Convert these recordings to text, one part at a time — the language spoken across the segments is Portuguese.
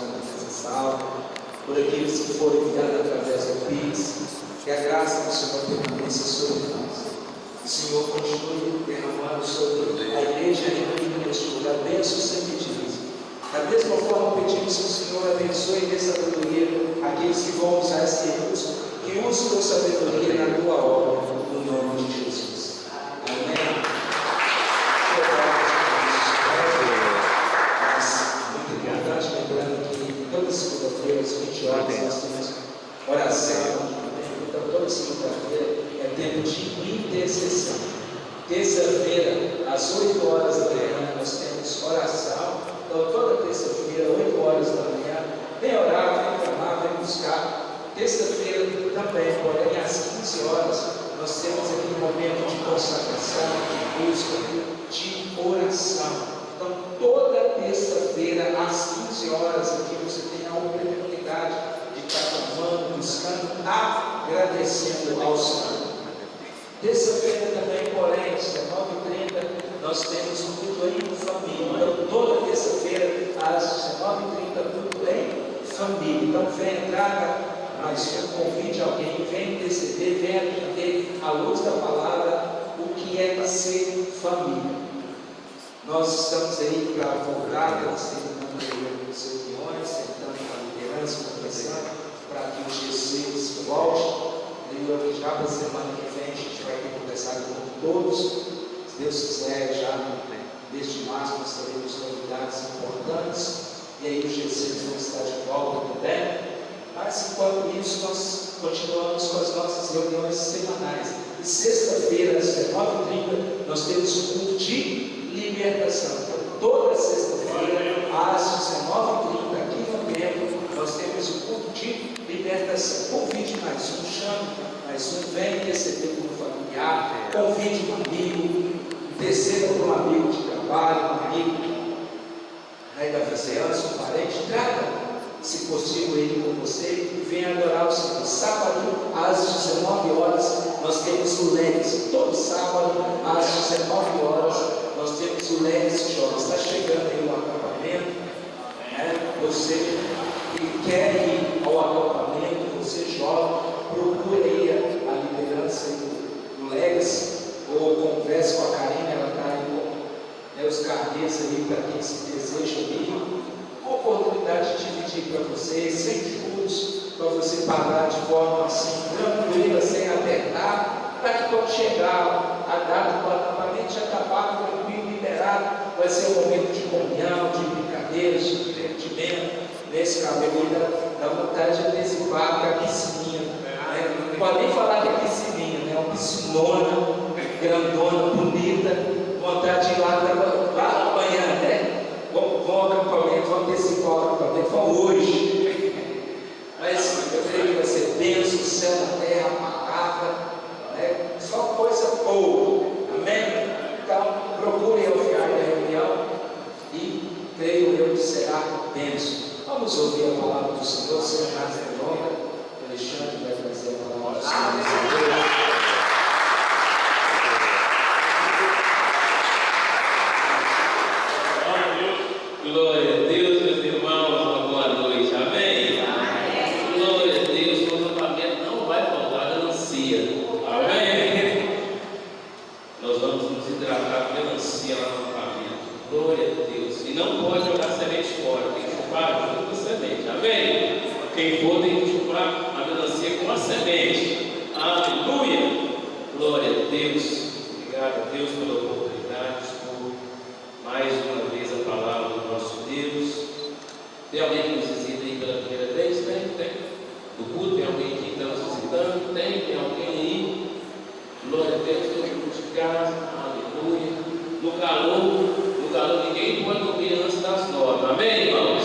oração mensal, por aqueles que foram enviados através do Pix, que a graça do Senhor permaneça sobre nós. O Senhor continue derramando sobre a igreja reunida neste lugar bênçãos sem medidas. Da mesma forma, pedimos que o Senhor abençoe e dê sabedoria àqueles que vão usar esse recurso, que use com sabedoria na tua obra, no nome de Jesus. Amém. Muito importante, lembrando que toda segunda-feira, às 20 horas, nós temos oração. Então, toda segunda-feira é tempo de intercessão. Terça-feira, às 8 horas da manhã, nós temos oração. Então, toda terça-feira, 8 horas da manhã, vem orar, vem clamar, vem buscar. Terça-feira também, porém, às 15 horas, nós temos aqui um momento de consagração, de busca, de oração. Então, toda terça-feira, às 15 horas, aqui você tem a oportunidade de estar clamando, buscando, agradecendo ao Senhor. Terça-feira também, porém, às 19h30, nós temos um culto em família. Então, toda terça-feira, às 19h30, culto em família. Então, venha, traga mais um convite a alguém, venha interceder, venha aprender à luz da palavra o que é ser família. Nós estamos aí para voltar, terminando as reuniões, sentando com a liderança, conversando, para que o GC volte. Eu já para a semana que vem a gente vai ter conversado com todos. Se Deus quiser, já no mês de março nós teremos novidades importantes. E aí os GCs vão estar de volta também. Mas enquanto isso, nós continuamos com as nossas reuniões semanais. E sexta-feira, às 19h30, nós temos um culto de libertação. Então, toda sexta-feira, às 19h30, aqui no templo, nós temos um culto de libertação. Convide mais um, chame mais um, venha receber como familiar, convide um amigo, interceda por um amigo de trabalho, um amigo aí da vizinhança, um parente, traga, se possível, ele com você e venha adorar o Senhor. Sábado, às 19 horas, nós temos o Legacy. Todo sábado, às 19 horas, nós temos o Legacy Jovem. Está chegando aí o acampamento, né? Você que quer ir ao acampamento, você jovem, procure aí a liderança do Legacy, ou converse com a Karina, ela está aí com os carnês aí para quem se deseja ir. Uma oportunidade de dividir para vocês, sem juros, para você pagar de forma assim, tranquila, sem apertar, para que quando chegar a data do acampamento já está pago, tranquilo, liberado, vai ser um momento de comunhão, de brincadeiras, de divertimento. Nesse cabelo dá vontade de antecipar para a piscininha, né? Não pode nem falar que é piscininha, né? Uma piscinona, grandona, bonita, vontade de ir lá amanhã, né? Vamos ao acampamento, vamos antecipar o acampamento, vamos hoje. Mas eu creio que vai ser bênção, céu na terra, a palavra, né? Só coisa boa, amém? Então, procurem ao final da reunião e creio eu que será bênção. Vamos ouvir a palavra do Senhor, sem mais delongas. O Alexandre vai trazer a palavra do Senhor. Glória a Deus, meus irmãos, uma boa noite, amém? Amém. Glória a Deus, o acampamento não vai faltar melancia, amém? Nós vamos nos hidratar com melancia lá no acampamento, glória a Deus. E não pode jogar semente fora, tem que chupar junto com a semente, amém? Quem for tem que chupar a melancia com a semente, aleluia! Glória a Deus, obrigado a Deus pela oportunidade, por mais uma vez a palavra do nosso Deus. Tem alguém que nos visita aí pela primeira vez? Tem. Do culto, tem alguém aqui que está nos visitando? Tem alguém aí? Glória a Deus, todo mundo de casa, aleluia. No calor, ninguém pode dormir antes das 9, amém, irmãos?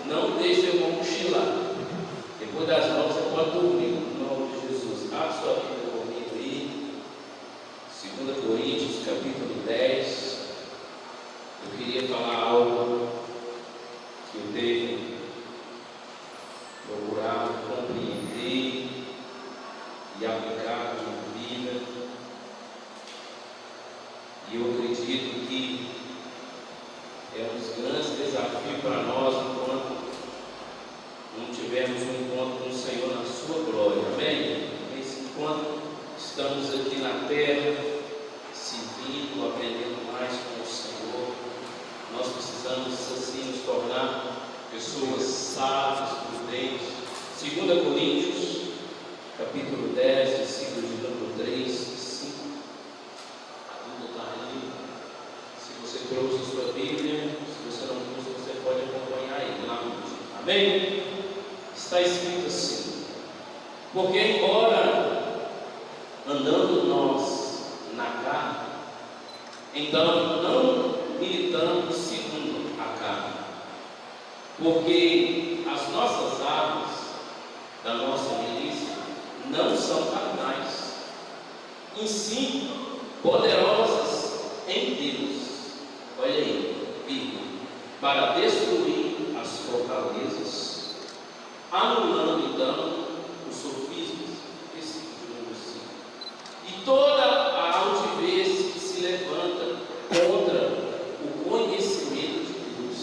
Não deixe o irmão cochilar. Depois das 9 você pode dormir, no nome de Jesus. Abre sua Bíblia comigo aí, 2 Coríntios, capítulo 10. Eu queria falar algo que eu tenho procurado compreender e aplicar na minha vida. E eu acredito que é um dos grandes desafios para nós, enquanto não tivermos um encontro com o Senhor na sua glória, amém? Nesse encontro, estamos aqui na terra, servindo, aprendendo mais com o Senhor. Nós precisamos assim nos tornar pessoas sábias, prudentes. 2 Coríntios, capítulo 10, versículo de número 3 e 5. Tudo está ali. Se você trouxe a sua Bíblia, se você não trouxe, você pode acompanhar aí lá no vídeo. Amém? Está escrito assim: porque embora andando nós na carne, então não militamos segundo a carne, porque as nossas armas da nossa milícia não são carnais, e sim poderosas em Deus, olha aí, para destruir as fortalezas, anulando então os sofismas, e toda a altivez que se levanta contra o conhecimento de Deus,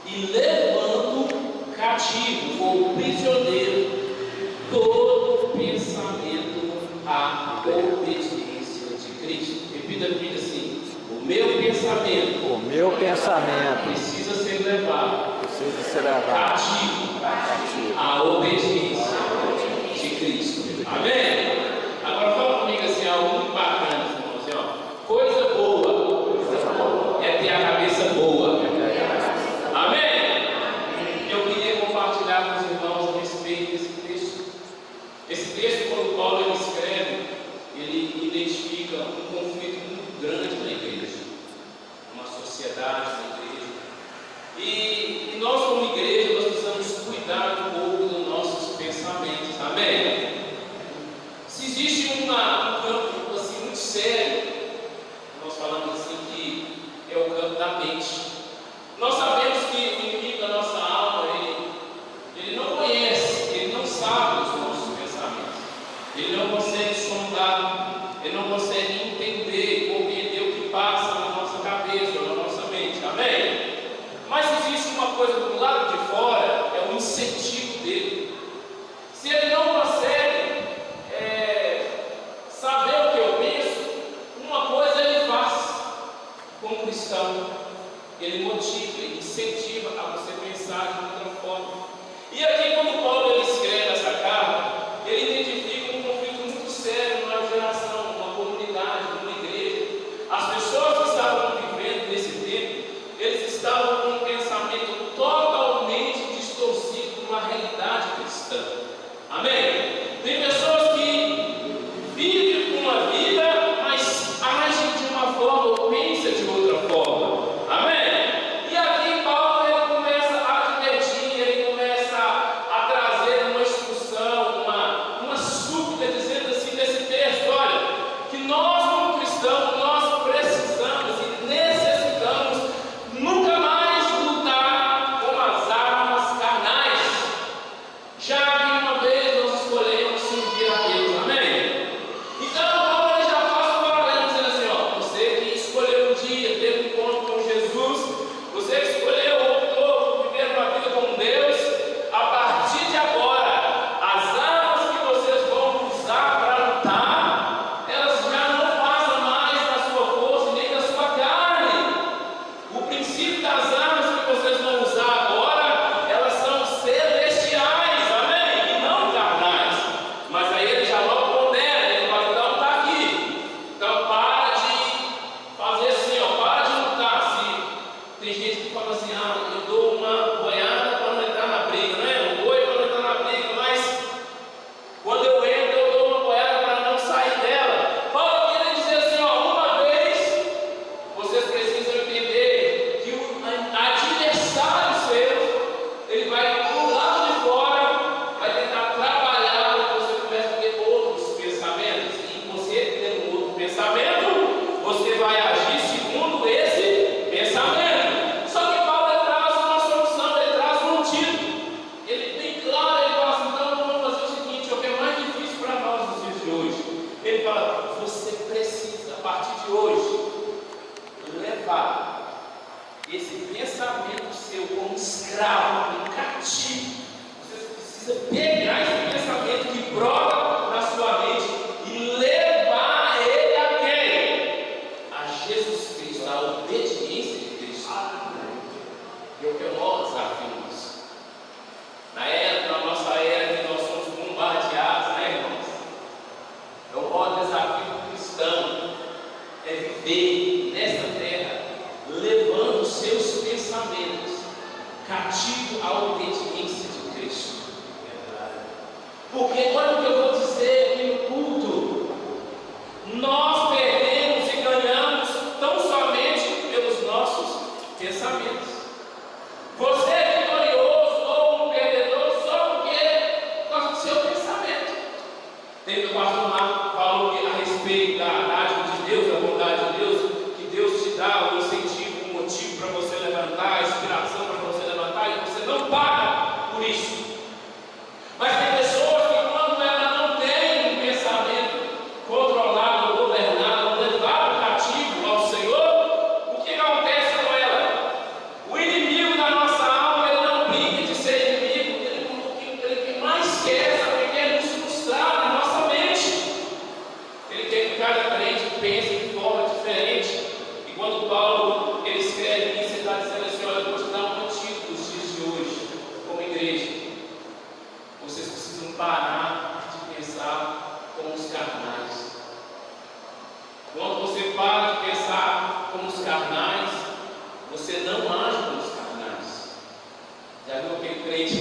e levando cativo ou prisioneiro todo pensamento à obediência de Cristo. Repita comigo assim: o meu pensamento precisa ser levado cativo à obediência de Cristo. Amém? Agora fala comigo assim, algo muito bacana, assim, ó. Coisa boa é ter a cabeça boa. Amém? Eu queria compartilhar com os irmãos a respeito desse texto. Esse texto, quando Paulo ele escreve, ele identifica um conflito muito grande na igreja, uma sociedade na igreja. E nós, como igreja, nós precisamos cuidar um pouco dos nossos pensamentos. Amém? Se existe um campo assim, muito sério, nós falamos assim que é o campo da mente. Nós sabemos que o inimigo da nossa alma, ele não conhece, ele não sabe os nossos pensamentos, ele não consegue sondar, ele não consegue entender, compreender o que passa na nossa cabeça ou na nossa mente. Amém? Mas existe uma coisa do lado de fora, é o incentivo dele. Se ele não consegue saber o que eu penso, uma coisa ele faz. Como cristão, ele motiva, ele incentiva a você pensar de outra forma. E aqui, quando Paulo ele escreve essa carta, ele identifica um conflito muito sério numa geração, numa comunidade, numa igreja. As pessoas que estavam vivendo nesse tempo, eles estavam com um pensamento totalmente distorcido de uma realidade cristã. Amém? Tem pessoas que vivem uma vida, mas agem de uma forma ou pensam de outra forma. Amém? E aqui Paulo ele começa a advertir, ele começa a trazer uma instrução, uma súplica, dizendo assim nesse texto: olha, que nós como cristãos, nós precisamos e necessitamos nunca mais lutar com as armas carnais, já que uma vez nós escolhemos servir a Deus. Amém? Então Paulo ele já faz um paralelo dizendo assim: ó, você que escolheu um dia ter um encontro com Jesus, você que escolheu optou viver uma vida com Deus, a partir de agora, as armas que vocês vão usar para lutar, elas já não passam mais da sua força nem da sua carne. O princípio das armas que vocês vão usar agora, elas são celestiais, amém? E não carnais. Mas aí ele já logo pondera, ele fala: então está aqui. Então para de fazer assim, ó, para de lutar. Se tem gente que fala assim: ah, eu dou uma boiada para não entrar na briga, né? Um boi para não entrar na briga, mas quando eu entro, eu dou uma boiada para não sair dela. Paulo queria dizer assim: ó, uma vez, vocês precisam entender que o adversário seu, ele vai do lado de fora, vai tentar trabalhar para que você comece a ter outros pensamentos. E você tendo outro pensamento, você vai agir segundo esse pensamento. Só que Paulo ele traz uma solução, ele traz um antídoto. Ele bem claro, ele fala assim: então vamos fazer o seguinte, é o que é mais difícil para nós nos dias de hoje. Ele fala: você precisa, a partir de hoje, levar esse pensamento seu como escravo, como cativo, Você pegar esse pensamento que brota na sua mente e levar ele a quem? A Jesus Cristo, a obediência de Cristo. E é o que é o maior desafio nosso. Na nossa era que nós somos bombardeados, né, irmãos? É o maior desafio cristão, é viver nessa terra, levando os seus pensamentos cativo à obediência de Cristo. Porque olha o que eu vou dizer aqui no culto: nós perdemos e ganhamos tão somente pelos nossos pensamentos. Você é vitorioso ou um perdedor só por causa do seu pensamento. Tem o pastor Marco falou a respeito da dádiva de Deus, da bondade de Deus, que Deus te dá um incentivo, um motivo para você levantar, a inspiração para você levantar, e você não paga por isso. Mas tem pessoas que, quando ela não tem um pensamento controlado, governado, levado cativo ao Senhor, o que acontece com ela? O inimigo da nossa alma, ele não brinca de ser inimigo, ele mais quer, sabe o que é? Nos frustrar na nossa mente. Ele quer que cada crente pense de forma diferente. E quando Paulo ele escreve isso, ele está dizendo assim: olha, eu vou te dar um motivo nos dias de hoje, como igreja. Vocês precisam parar de pensar como os carnais. Quando você para de pensar como os carnais, você não age como os carnais. Já viu aquele crente?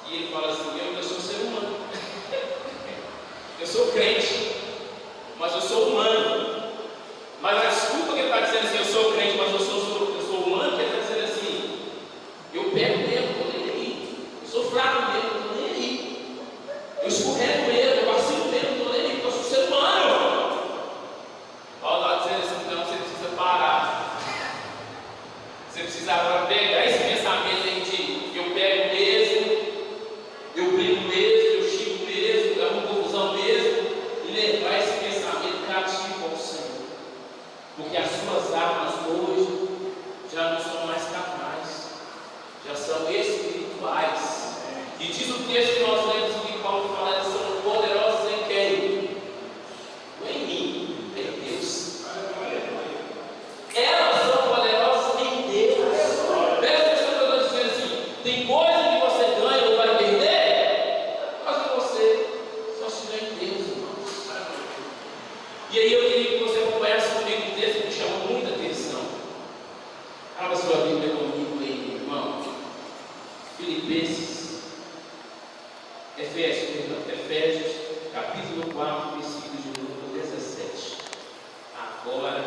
E ele fala assim: eu sou ser humano. Eu sou crente, mas eu sou humano. Mas a desculpa que ele está dizendo assim: eu sou crente, mas eu sou humano, que ele está dizendo assim: eu pego mesmo, estou nem aí. Eu sou fraco mesmo, estou nem aí. Eu escorrego mesmo, eu vacilo mesmo, estou nem aí, porque eu sou ser humano. Paulo está dizendo assim: então você precisa parar. Você precisa agora pegar esse pensamento aí de eu pego mesmo, eu brigo mesmo, eu xingo mesmo, eu arrumo confusão mesmo, e levar esse pensamento cativo ao Senhor. Porque as suas armas hoje já não são mais carnais, já são espirituais. E diz o texto que nós lemos que Paulo fala: elas são poderosas em quem? Não em mim, em Deus. Elas são poderosas em Deus. Presta atenção que eu estou dizendo assim: tem coisa que você ganha ou vai perder, mas que você só estiver em Deus, irmãos. E aí eu queria que você acompanhasse comigo um texto que me chamou muita atenção. Abra sua Bíblia comigo aí, irmão. Efésios, capítulo 4, versículo de número 17. Agora,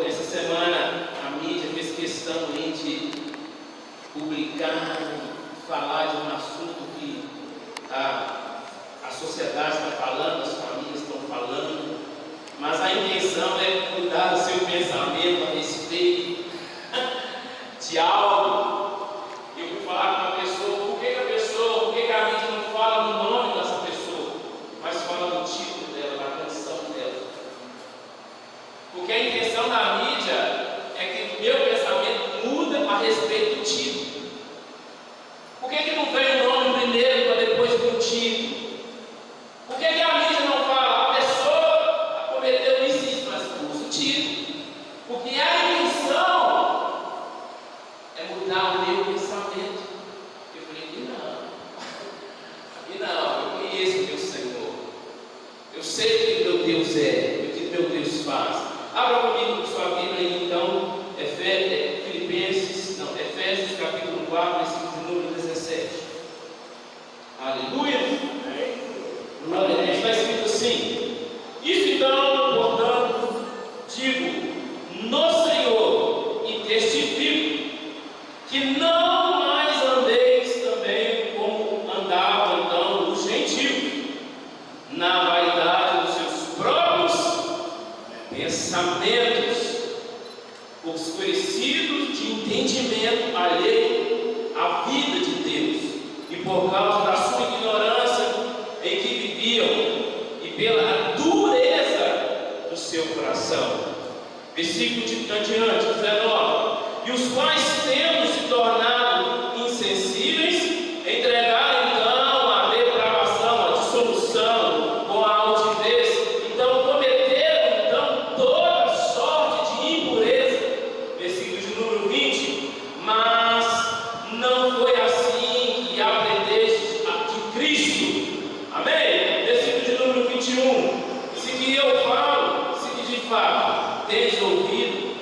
essa semana a mídia fez questão de publicar, falar de um assunto que a sociedade está falando, as famílias estão falando, mas a intenção é cuidar do seu pensamento a respeito de algo. Eu vou falar com uma pessoa: por que a mídia não fala no nome dessa pessoa, mas fala no título dela, na condição dela? Porque a intenção da mídia é que o meu pensamento muda a respeito do título. Por que não vem o nome primeiro para depois vir o título? Por que a mídia não fala a pessoa cometeu isso, mas usa o título? Porque a intenção é mudar o meu pensamento. Eu falei: não, eu conheço o meu Senhor, eu sei o que meu Deus é, o que meu Deus faz. Abra comigo sua Bíblia então, Efésios capítulo 4, versículo número 17. Aleluia! Aleluia! Está escrito assim: isso então, portanto, digo no Senhor e testifico que não mais andeis também como andavam então os gentios, na vaidade dos seus próprios pensamentos, obscurecidos de entendimento alheio à vida de Deus, e por causa da sua ignorância em que viviam, e pela dureza do seu coração. Versículo de adiante, 19: e os quais, tendo se tornado 21. Se que eu falo, se que de fato tens ouvido,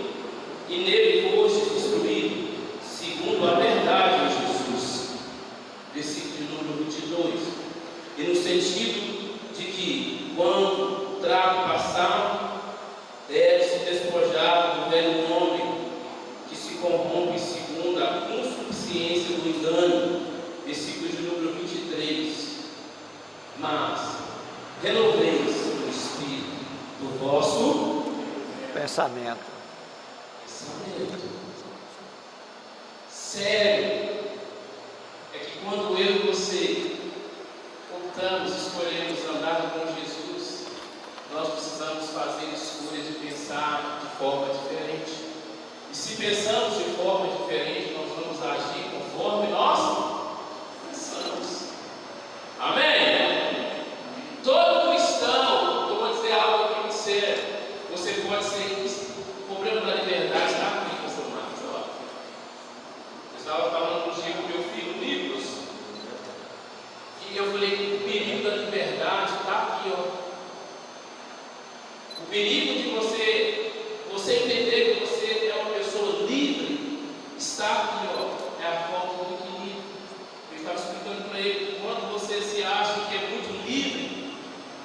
e nele fostes instruído, segundo a verdade de Jesus. Versículo número 22. E no sentido de que, quando o trago passar, deve-se despojar do velho homem, que se corrompe segundo a concupiscência do engano. Versículo de número 23. Mas renoveis o espírito do vosso pensamento. Sério, é que quando eu e você optamos, escolhemos andar com Jesus, nós precisamos fazer escolhas de pensar de forma diferente. E se pensamos de forma diferente, nós vamos agir conforme nós pensamos. Amém? Todo cristão, eu vou dizer algo aqui muito sério, você pode ser, o problema da liberdade está aqui, pastor Marcos, ó. Eu estava falando um dia com meu filho, Nicolas, e eu falei, o perigo da liberdade está aqui, ó. O perigo de você entender que você é uma pessoa livre, está aqui, ó. É a falta do equilíbrio. Eu estava explicando para ele, quando você se acha que é muito livre,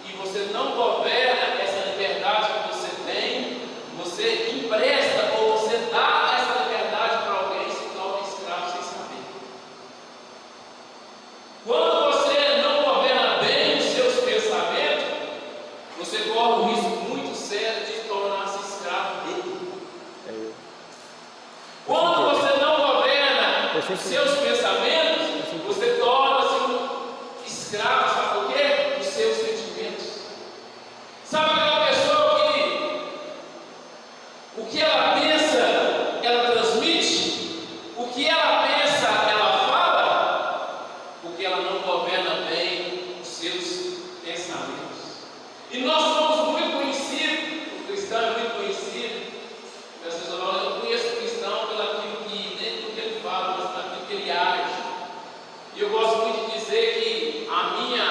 e você não governa essa liberdade que você tem, você empresta ou você dá essa liberdade para alguém e se torna escravo sem saber. Quando você não governa bem os seus pensamentos, você corre um risco muito sério de tornar-se escravo dele. Quando você não governa os seus pensamentos, você torna-se um escravo, sabe por quê? Dos seus sentimentos. Sabe aquela pessoa que o que ela pensa, ela transmite, o que ela pensa, ela fala, porque ela não governa bem os seus pensamentos. E nós somos muito conhecidos, o cristão é muito conhecido, eu conheço o cristão pelo aquilo que, nem pelo que ele fala, mas pelo aquilo que ele age. E eu gosto muito de dizer que a minha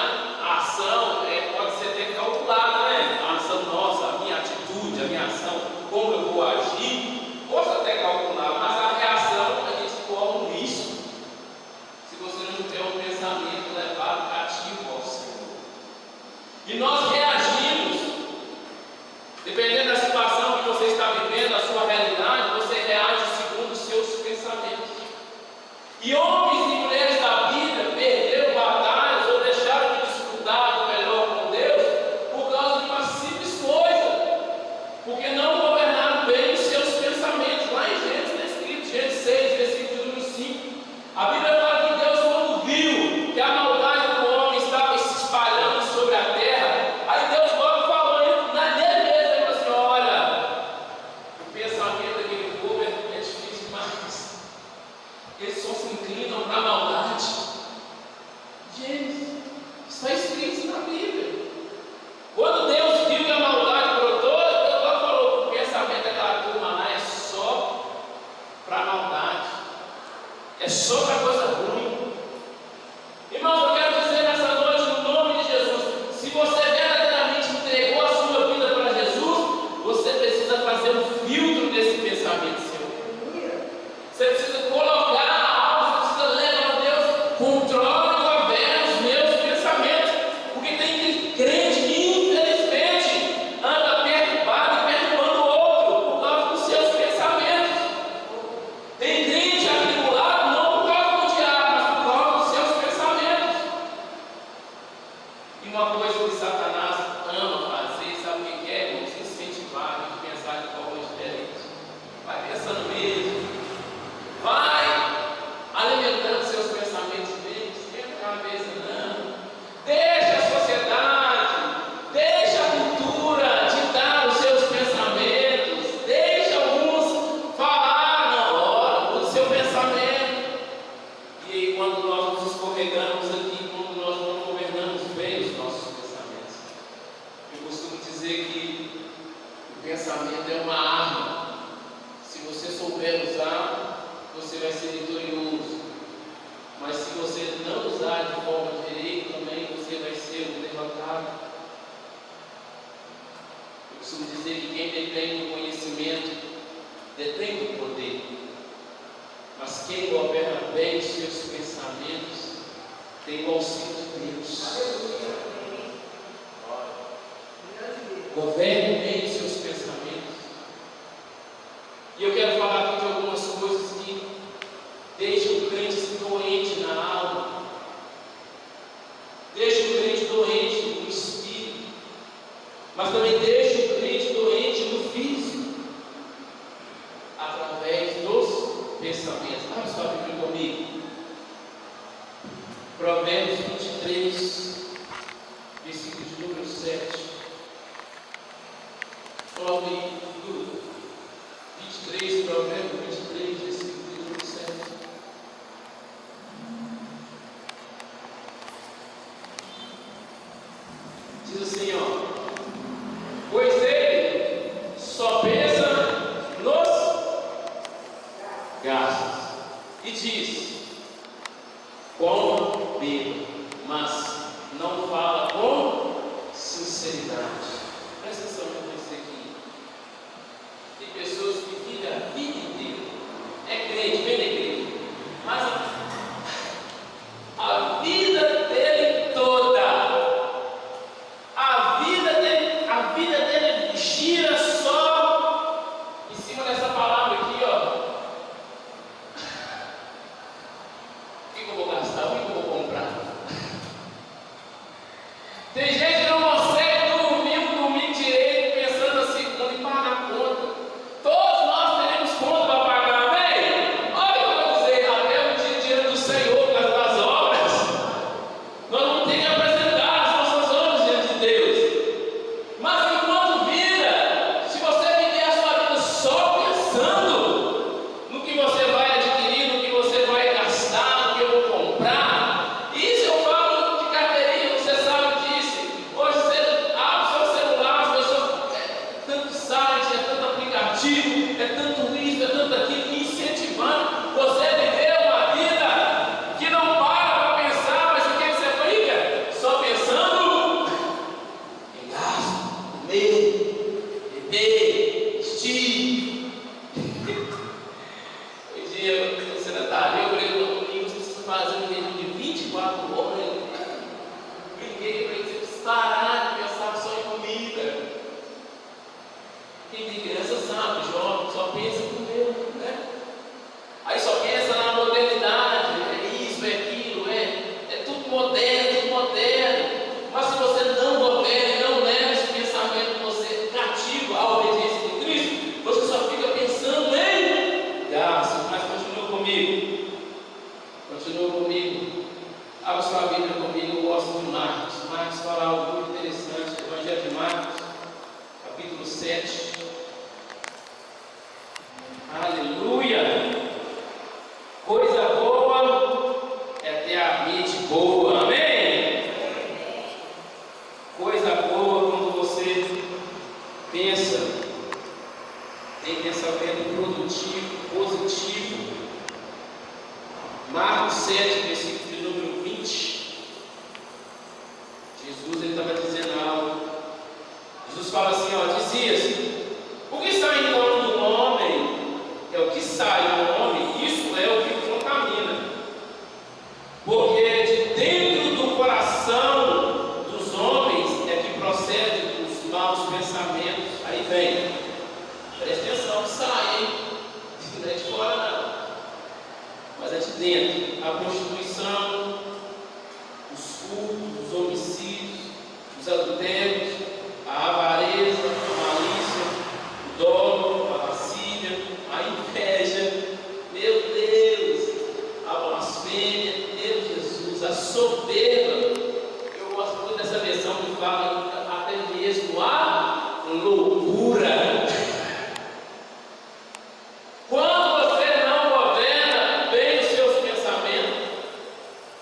ação pode ser até calculada, né? A ação nossa, a minha atitude, a minha ação, como eu vou agir, posso até calcular, mas a reação a gente corre um risco se você não tiver um pensamento levado cativo ao Senhor. E nós reagimos, dependendo da situação que você está vivendo, a sua realidade, você reage segundo os seus pensamentos. E homens e mulheres da vida perderam batalhas ou deixaram de disputar o melhor com Deus por causa de uma simples coisa, porque não governaram bem os seus pensamentos. Lá em Gênesis está escrito, Gênesis 6, versículo número 5. A Bíblia fala que Deus, quando viu que a maldade do homem estava se espalhando sobre a terra, aí Deus logo falou nele mesmo, ele falou assim: olha, o pensamento daquele povo é difícil demais. Eles só se inclinam para a maldade. Gente, está escrito isso na Bíblia. Quando Deus viu que a maldade brotou, Deus logo falou que o pensamento daquela turma lá é só para a maldade, é só para coisa ruim. Irmãos, eu quero dizer nessa noite, no nome de Jesus, se você verdadeiramente entregou a sua vida para Jesus, você precisa fazer um filtro desse pensamento seu. Você precisa colocar algo, você precisa levar a Deus, controla e governa os meus pensamentos, porque tem crente que infelizmente anda perturbado e perturbando o outro por causa dos seus pensamentos. Tem crente atribulado não por causa do diabo, mas por causa dos seus pensamentos. E uma coisa que Satanás ama fazer, sabe o que é? Vamos incentivar a gente a pensar de forma diferente. Vai pensando mesmo. Vai alimentando seus pensamentos bem, sempre a cabeça não. Deixa a sociedade, deixa a cultura ditar os seus pensamentos, deixa alguns falar na hora do seu pensamento. E aí, quando nós nos escorregamos aqui, quando nós não governamos bem os nossos pensamentos, Costumo dizer que quem detém o conhecimento detém o poder, mas quem governa bem os seus pensamentos tem o auxílio de Deus. Governe bem os seus pensamentos. E eu quero falar aqui de algumas coisas que deixam o crente doente na alma, deixam o crente doente no espírito, mas também deixam o crente doente no físico, através dos pensamentos. Abre sua Bíblia comigo. Provérbios 23, versículo de número 7. Coloque aí, 23, Provérbios 23, versículo de número 7. Diz assim, ó: pois ele só pensa nos gastos, e diz: coma, beba, mas não fala com sinceridade. Presta atenção no que eu disse aqui. Tem pessoas que vivem a vida inteira, é crente, vem da igreja, mas a vida dele toda, a vida dele gira só em cima dessa palavra aqui, ó. O que eu vou gastar? O que eu vou comprar? Tem gente que não consegue dormir um domingo direito pensando na segunda e pagar a conta. Todos nós teremos conta para pagar, amém? Olha o que eu vou dizer, até o dia diante do Senhor, por causa das obras, nós vamos ter que apresentar as nossas obras diante de Deus. Mas enquanto vida, se você viver a sua vida só pensando no que você vai adquirir, no que você vai gastar, no que eu vou comprar, isso eu falo de carteirinha, você sabe disso. Hoje você abre o seu celular, as pessoas, é tanto site, é tanto aplicativo, é tanto isso, é tanto aquilo, incentivando você a viver uma vida que não para pensar, mas o que você fica? Só pensando em gasto, comer, beber, vestir. Um dia, você não está ali, eu falei no domingo, você precisa fazer um jejum de 24 horas. Briguei para ele, você precisa parar de pensar só em comida. Quem tem criança sabe, jovem, só pensa em comer, né? Aí só pensa na modernidade, é isso, é aquilo, é tudo moderno, tudo moderno. Mas se você não governa, não leva esse pensamento você cativo à obediência de Cristo, você só fica pensando em gasto. Mas continua comigo. Continua comigo. Abra sua Bíblia comigo, eu gosto de Marcos. Marcos fala algo muito interessante. Evangelho de Marcos, capítulo 7. Aleluia! Coisa boa é ter a mente boa, amém? Coisa boa quando você pensa, tem pensamento produtivo, positivo. Marcos 7, versículo de número 20. Jesus estava dizendo algo. Jesus fala assim, ó, dizia-se: o que está em torno do homem é o que sai do homem, isso é o que contamina. Porque de dentro do coração dos homens é que procede os maus pensamentos. Aí vem, presta atenção que sai, hein? Não é de fora não, mas é de dentro. A prostituição, os furtos, os homicídios, os adultérios, a avareza, a malícia, o dolo, a lascívia, a inveja, meu Deus, a blasfêmia, meu Jesus, a soberba. Eu gosto muito dessa versão que fala até mesmo a loucura. Quando você não governa bem os seus pensamentos,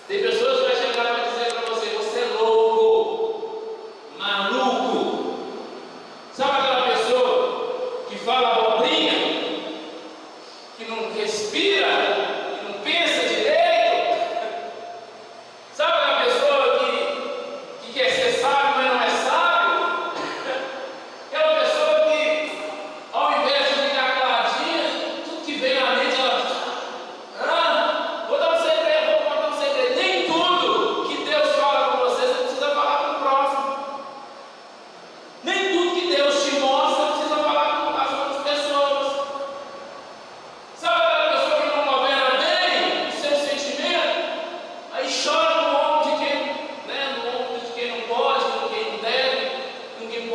tem pessoas que vão chegar e vai dizer para você: você é louco, maluco. Sabe aquela pessoa que fala abobrinha, que não respira, que não pensa direito? Sabe aquela pessoa que quer ser sábio, mas não é sábio? Aquela pessoa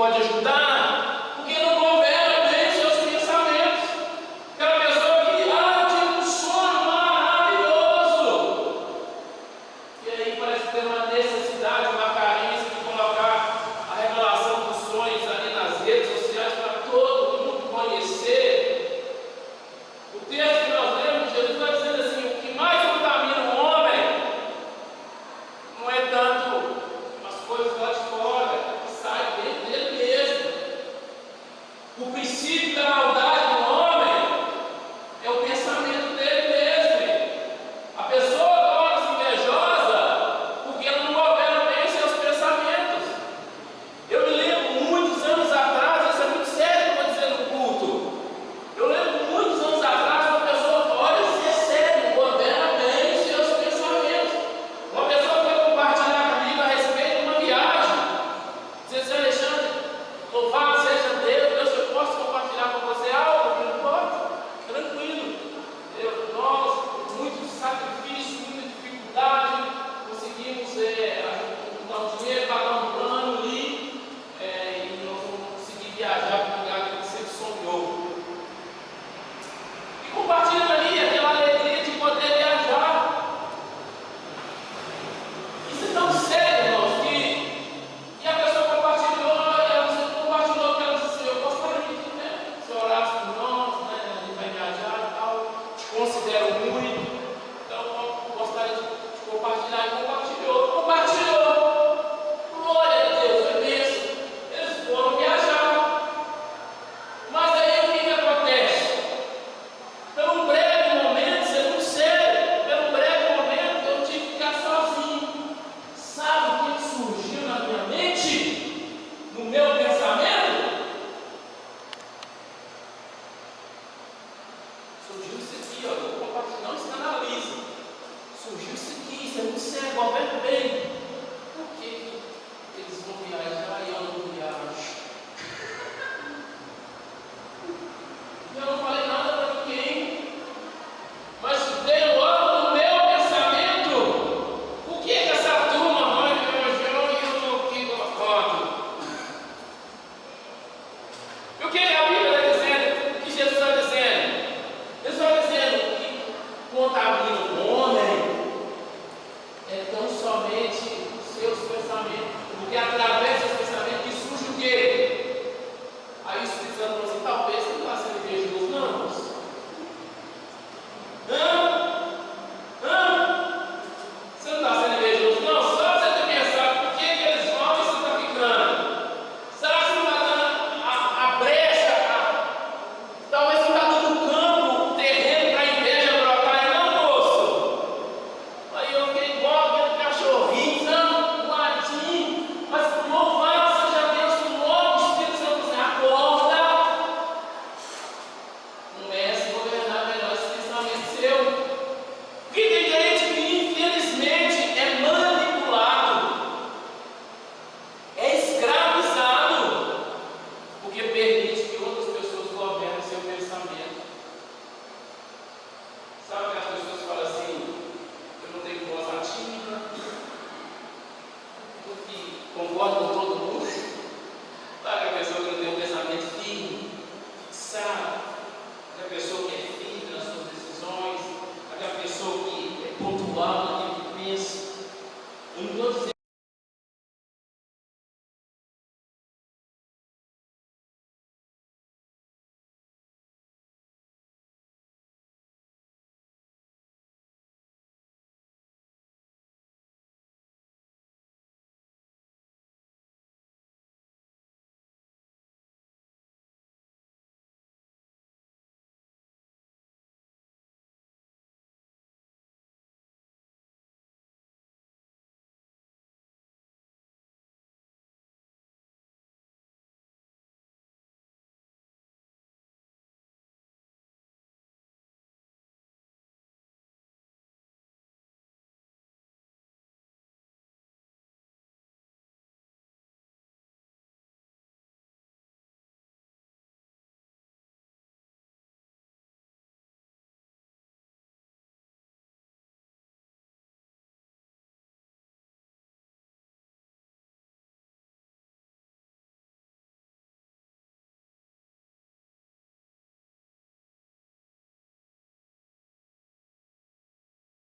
pode ajudar